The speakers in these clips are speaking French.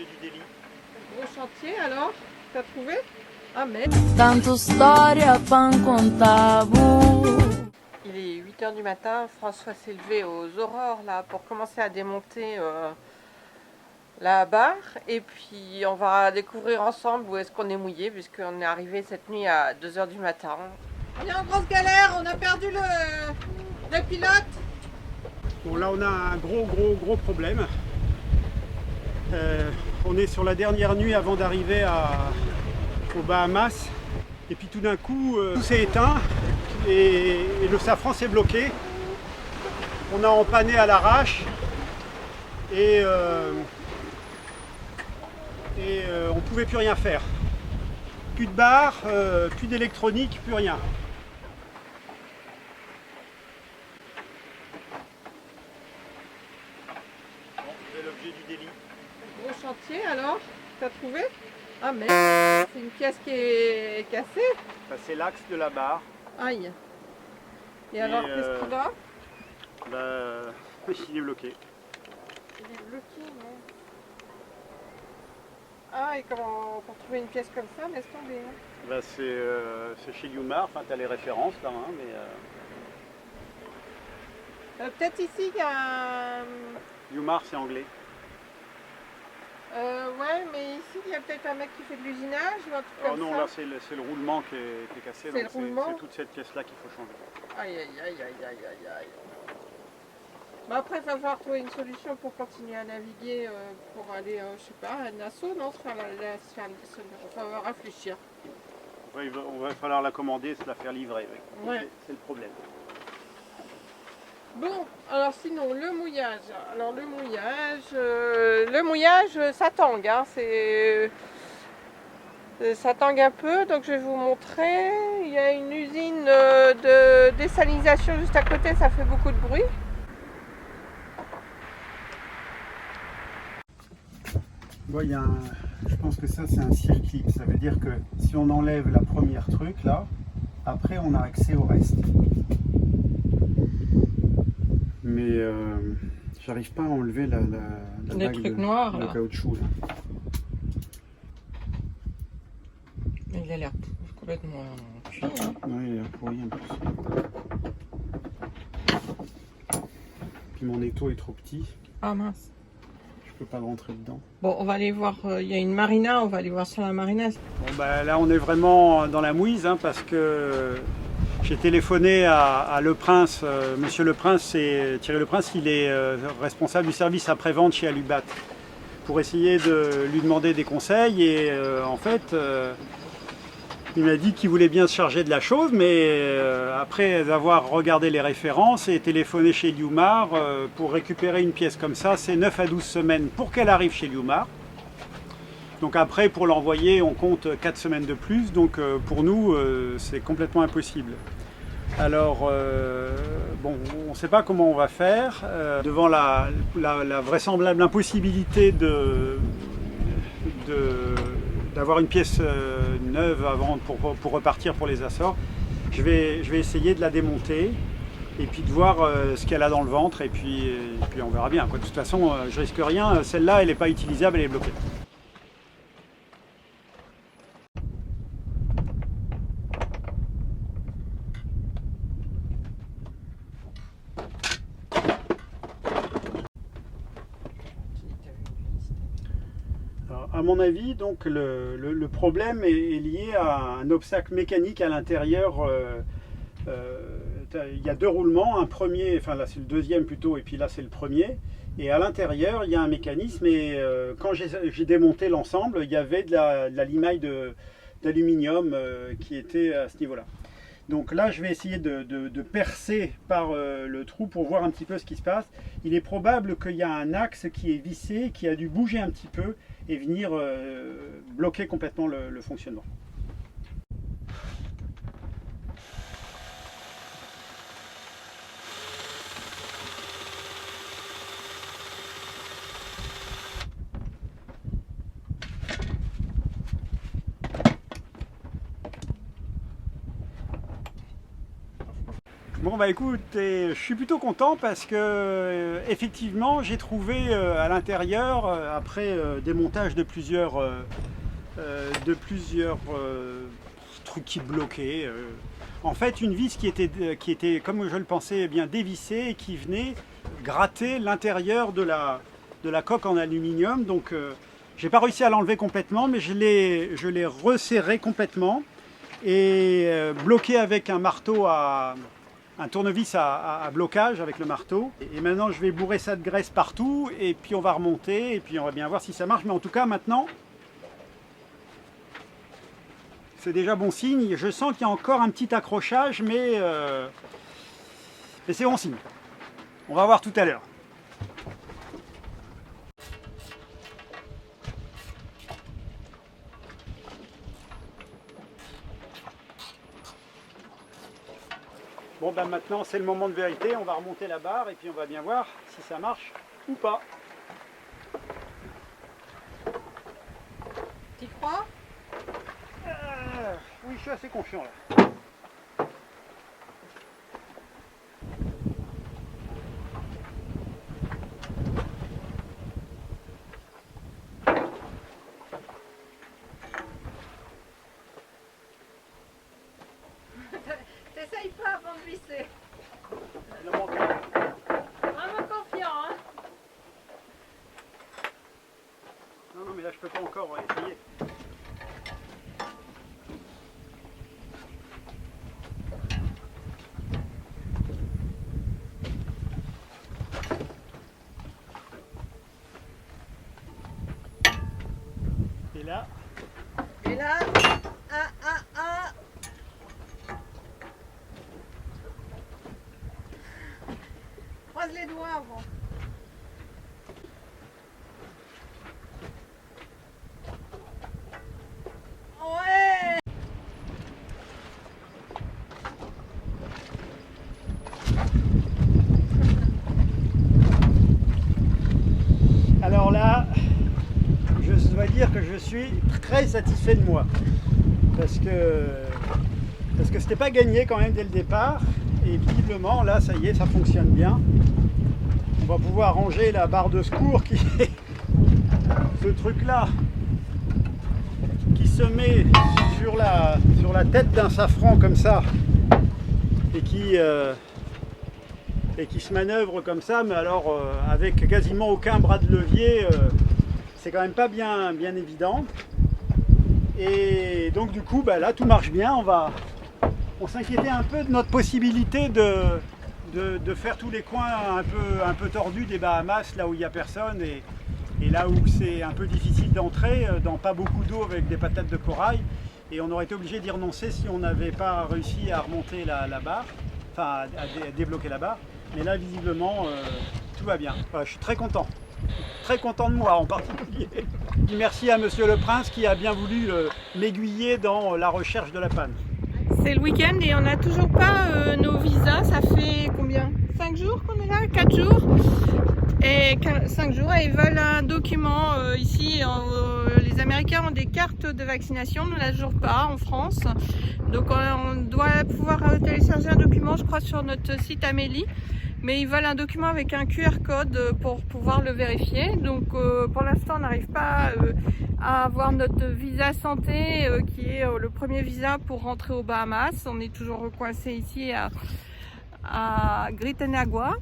l'objet du délit. Gros chantier alors? T'as trouvé? Ah mais... Tanto storia pan contavo. Il est 8 h du matin, François s'est levé aux aurores là pour commencer à démonter la barre. Et puis on va découvrir ensemble où est-ce qu'on est mouillé puisqu'on est arrivé cette nuit à 2 h du matin. On est en grosse galère, on a perdu le pilote. Bon, là on a un gros problème. On est sur la dernière nuit avant d'arriver aux Bahamas. Et puis tout d'un coup, tout s'est éteint et le safran s'est bloqué. On a empanné à l'arrache et on ne pouvait plus rien faire. Plus de barre, plus d'électronique, plus rien. Bon, c'est l'objet du délit. Gros chantier alors? T'as trouvé? Ah mais c'est une pièce qui est cassée. Ça, c'est l'axe de la barre. Aïe. Et alors qu'est-ce qu'on a? Il est bloqué. Il est bloqué, non? Ah, et comment pour trouver une pièce comme ça, laisse tomber. Hein. C'est chez Yumar, enfin tu as les références là, hein, mais... Peut-être ici il y a... Yumar c'est anglais. Ouais, mais ici il y a peut-être un mec qui fait de l'usinage ou un truc Oh comme non, ça. là c'est le roulement qui est cassé, C'est donc le roulement. c'est toute cette pièce là qu'il faut changer. Aïe aïe aïe aïe aïe aïe aïe. Bah après il va falloir trouver une solution pour continuer à naviguer, pour aller, je sais pas, à Nassau, non? On va réfléchir. Ouais, on va falloir la commander, se la faire livrer. Oui. Ouais. C'est le problème. Bon, alors sinon le mouillage. Alors le mouillage, ça tangue, hein, ça tangue un peu, donc je vais vous montrer. Il y a une usine de désalinisation juste à côté, ça fait beaucoup de bruit. Bon, je pense que ça c'est un circuit, ça veut dire que si on enlève la première truc là, après on a accès au reste. Mais j'arrive pas à enlever la Les bague trucs noirs de là. caoutchouc là. Il a l'air complètement cuit. Hein. Ouais, il a pourri en plus. Puis mon étau est trop petit, Ah mince. je peux pas le rentrer dedans. Bon, on va aller voir, il y a une marina, on va aller voir sur la marina. Bon bah là on est vraiment dans la mouise hein, parce que j'ai téléphoné à Le Prince, Monsieur Le Prince, c'est Thierry Le Prince, il est responsable du service après-vente chez Alubat, pour essayer de lui demander des conseils et en fait il m'a dit qu'il voulait bien se charger de la chose, mais après avoir regardé les références et téléphoné chez Yumar, pour récupérer une pièce comme ça, c'est 9 à 12 semaines pour qu'elle arrive chez Yumar. Donc après, pour l'envoyer, on compte 4 semaines de plus, donc pour nous, c'est complètement impossible. Alors, bon, on ne sait pas comment on va faire, devant la vraisemblable impossibilité d'avoir une pièce neuve avant pour repartir pour les Açores. Je vais essayer de la démonter et puis de voir ce qu'elle a dans le ventre et puis on verra bien. Quoi. De toute façon, je risque rien. Celle-là, elle n'est pas utilisable, elle est bloquée. À mon avis, donc, le problème est lié à un obstacle mécanique à l'intérieur. Il y a deux roulements, un premier, enfin là c'est le deuxième plutôt, et puis là c'est le premier. Et à l'intérieur, il y a un mécanisme, et quand j'ai démonté l'ensemble, il y avait de la limaille d'aluminium qui était à ce niveau-là. Donc là, je vais essayer de percer par le trou pour voir un petit peu ce qui se passe. Il est probable qu'il y a un axe qui est vissé, qui a dû bouger un petit peu et venir bloquer complètement le fonctionnement. Bon, Bon bah écoute, je suis plutôt content parce que effectivement j'ai trouvé à l'intérieur, après démontage de plusieurs trucs qui bloquaient, en fait une vis qui était comme je le pensais bien dévissée et qui venait gratter l'intérieur de la coque en aluminium. Donc j'ai pas réussi à l'enlever complètement, mais je l'ai resserré complètement et bloqué avec un marteau un tournevis à blocage avec le marteau. Et maintenant je vais bourrer ça de graisse partout et puis on va remonter et puis on va bien voir si ça marche. Mais en tout cas maintenant c'est déjà bon signe. Je sens qu'il y a encore un petit accrochage, mais c'est bon signe. On va voir tout à l'heure. Bon ben maintenant c'est le moment de vérité, on va remonter la barre et puis on va bien voir si ça marche ou pas. T'y crois? Oui, je suis assez confiant là. T'essayes pas avant de visser. Il en manque un. Vraiment confiant, hein? Non, mais là je peux pas encore essayer. Et là, Et là, ah. Croise les doigts avant. Ouais! alors là, je dois dire que je suis très satisfait de moi. Parce que c'était pas gagné quand même dès le départ. Et visiblement, là, ça y est, ça fonctionne bien. On va pouvoir ranger la barre de secours qui est ce truc-là qui se met sur la tête d'un safran comme ça et qui se manœuvre comme ça, mais alors avec quasiment aucun bras de levier, c'est quand même pas bien évident. Et donc du coup, bah, là tout marche bien. On s'inquiétait un peu de notre possibilité de faire tous les coins un peu tordus des Bahamas, là où il n'y a personne et là où c'est un peu difficile d'entrer, dans pas beaucoup d'eau avec des patates de corail. Et on aurait été obligé d'y renoncer si on n'avait pas réussi à remonter la barre, enfin à débloquer la barre. Mais là visiblement tout va bien. Voilà, je suis très content de moi en particulier. Merci à Monsieur le Prince qui a bien voulu m'aiguiller dans la recherche de la panne. C'est le week-end et on n'a toujours pas nos visas. Ça fait combien? 5 jours qu'on est là? 4 jours? Et 5 jours et ils veulent un document ici. Les Américains ont des cartes de vaccination, nous l'a toujours pas en France. Donc on doit pouvoir télécharger un document, je crois, sur notre site Amélie. Mais ils veulent un document avec un QR code pour pouvoir le vérifier. Donc pour l'instant on n'arrive pas à avoir notre visa santé qui est le premier visa pour rentrer aux Bahamas. On est toujours coincé ici à Gritanagua.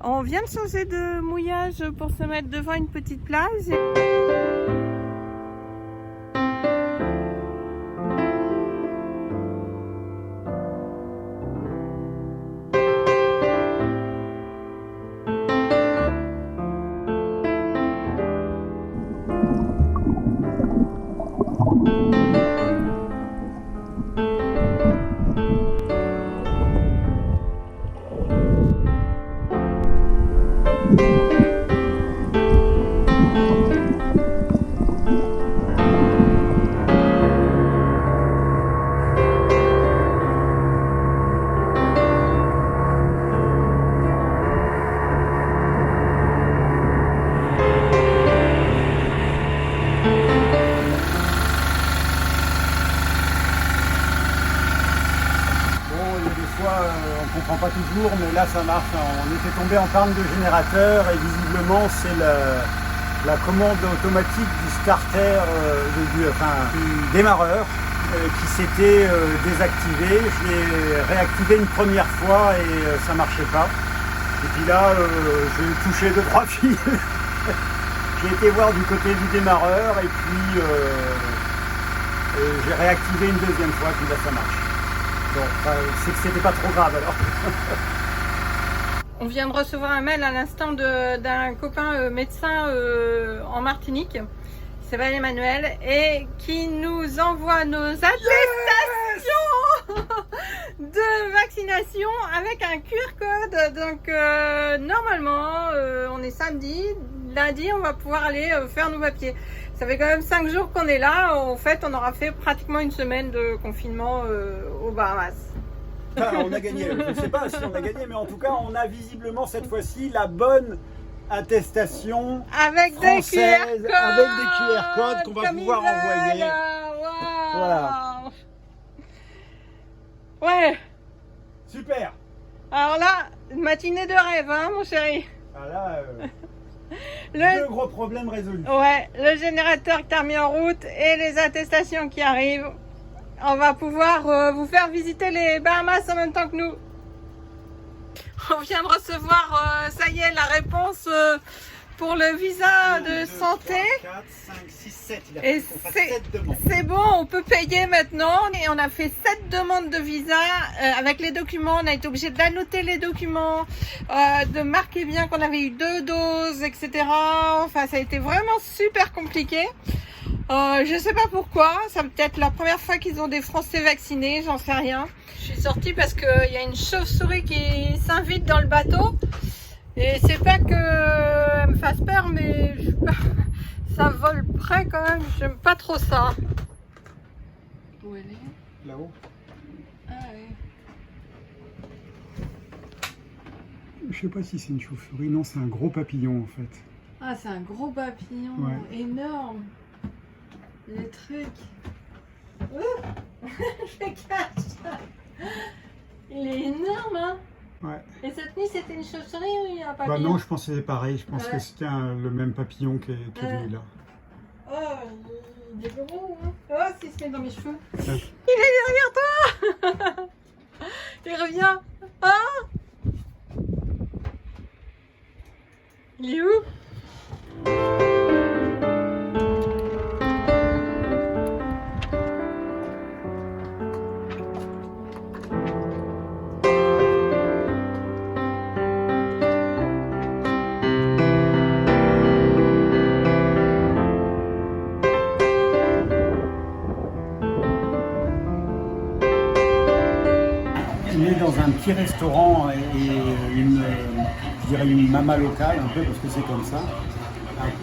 On vient de changer de mouillage pour se mettre devant une petite plage. pas toujours, mais là ça marche. On était tombé en panne de générateur et visiblement c'est la commande automatique du starter, du démarreur qui s'était désactivé. Je l'ai réactivé une première fois et ça marchait pas. Et puis là, j'ai touché 2-3 fils. J'ai été voir du côté du démarreur et puis j'ai réactivé une deuxième fois, puis là ça marche. Bon, c'est que c'était pas trop grave alors. On vient de recevoir un mail à l'instant d'un copain médecin en Martinique, qui s'appelle Emmanuel, et qui nous envoie nos attestations de vaccination avec un QR code. Donc normalement, on est samedi, lundi on va pouvoir aller faire nos papiers. Ça fait quand même 5 jours qu'on est là. En fait, on aura fait pratiquement une semaine de confinement aux Bahamas. On a gagné, je ne sais pas si on a gagné, mais en tout cas, on a visiblement cette fois-ci la bonne attestation avec française, des QR codes, avec des QR codes qu'on va pouvoir envoyer. Wow. Voilà. Ouais. Super. Alors là, une matinée de rêve, hein, mon chéri. Ah là, Le... deux gros problèmes résolus. Ouais, le générateur qui t'a mis en route et les attestations qui arrivent. On va pouvoir vous faire visiter les Bahamas en même temps que nous. On vient de recevoir, ça y est, la réponse pour le visa de santé. 4, 5, 6, 7. Et c'est bon, on peut payer maintenant. Et on a fait 7 demandes de visa avec les documents. On a été obligé d'annoter les documents, de marquer bien qu'on avait eu 2 doses, etc. Enfin, ça a été vraiment super compliqué. Je sais pas pourquoi, ça peut être la première fois qu'ils ont des Français vaccinés, j'en sais rien. Je suis sortie parce qu'il y a une chauve-souris qui s'invite dans le bateau. Et c'est pas que elle me fasse peur, mais ça vole près quand même, j'aime pas trop ça. Où elle est? Là-haut. Ah oui. Je sais pas si c'est une chauve-souris, non, c'est un gros papillon en fait. Ah, c'est un gros papillon, Ouais. énorme. Les trucs. Je le cache. Il est énorme, hein. Ouais. Et cette nuit, c'était une chauve-souris ou il y a un papillon? Bah non, je pense que c'est pareil. Je pense Ouais. que c'était le même papillon qui est venu là. Oh, il est gros, hein. Oh, s'il se met dans mes cheveux. Ouais. Il est derrière toi. Il revient. Ah. Il est où? On est dans un petit restaurant et je dirais une mama locale, un peu parce que c'est comme ça.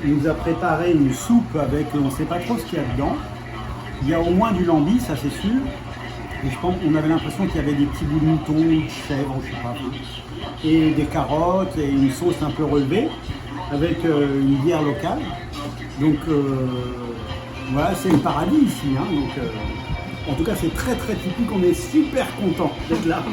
Il nous a préparé une soupe avec, on ne sait pas trop ce qu'il y a dedans. Il y a au moins du lambi, ça c'est sûr. Et je pense qu'on avait l'impression qu'il y avait des petits bouts de mouton, de chèvre, je sais pas. Et des carottes et une sauce un peu relevée avec une bière locale. Donc voilà, c'est le paradis ici. Hein, donc, en tout cas, c'est très très typique. On est super content d'être là.